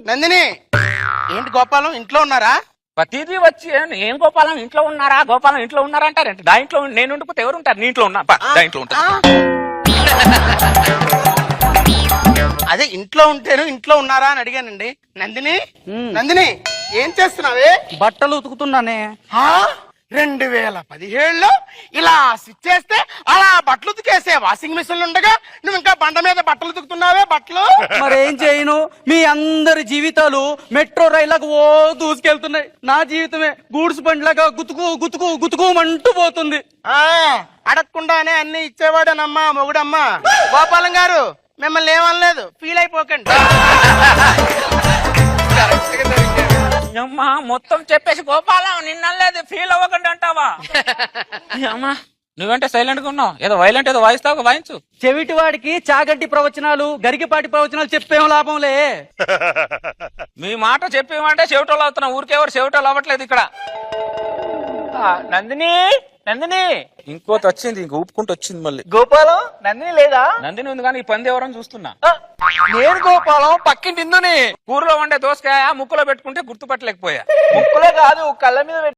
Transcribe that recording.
నందిని ఏంటి గోపాలం ఇంట్లో ఉన్నారా? ప్రతిదీ వచ్చి ఏం గోపాలం ఇంట్లో ఉన్నారా గోపాలం ఇంట్లో ఉన్నారా అంటారంటే దా ఇంట్లో నేను ఉండిపోతే ఎవరు ఉంటారు? నీ ఇంట్లో ఉన్నా దా ఇంట్లో ఉంటా. అదే ఇంట్లో ఉంటేను ఇంట్లో ఉన్నారా అని అడిగానండి. నందిని నందిని ఏం చేస్తున్నావే? బట్టలు ఉతుకుతున్నానే. 2017లో ఇలా స్విచ్ చేస్తే అలా బట్టలు ఉతికేసే వాషింగ్ మిషన్ ఉండగా నువ్వు ఇంకా బండ మీద బట్టలు ఉతుకుతున్నావే బట్టలు. మరేం చేయను, మీ అందరి జీవితాలు మెట్రో రైళ్లకు ఓ దూసుకెళ్తున్నాయి. నా జీవితమే గూడ్స్ బండ్లాగా గుతుకు గుతుకు గుతుకుమంటూ పోతుంది. అడగకుండానే అన్ని ఇచ్చేవాడనమ్మా మొగుడమ్మా. గోపాలం గారు మిమ్మల్ని ఏమనలేదు, ఫీల్ అయిపోకండి. అమ్మా మొత్తం చెప్పేసి గోపాలం నిన్నలేదు ఫీల్ అవ్వకండి అంటావా? అమ్మా నువ్వంటే సైలెంట్ గా ఉన్నావు, ఏదో వైలెంట్ ఏదో వాయిస్తావు వాయించు. చెవిటి వాడికి చాగంటి ప్రవచనాలు గరికిపాటి ప్రవచనాలు చెప్పేం లాభంలే. మీ మాట చెప్పేమంటే చెవిటోళ్ళు అవుతున్నావు, ఊరికెవరు చెవిటోళ్ళు అవ్వట్లేదు ఇక్కడ. నందిని నందిని ఇంకోటి వచ్చింది, ఇంక ఊపుకుంటూ వచ్చింది మళ్ళీ. గోపాలం నందిని లేదా? నందిని ఉంది కానీ ఈ పంది ఎవరని చూస్తున్నా. నేను గోపాలం పక్కింటి ఇందుని. కూరలో వండే దోసకాయ ముక్కులో పెట్టుకుంటే గుర్తుపట్టలేకపోయా. ముక్కులో కాదు కళ్ళ మీద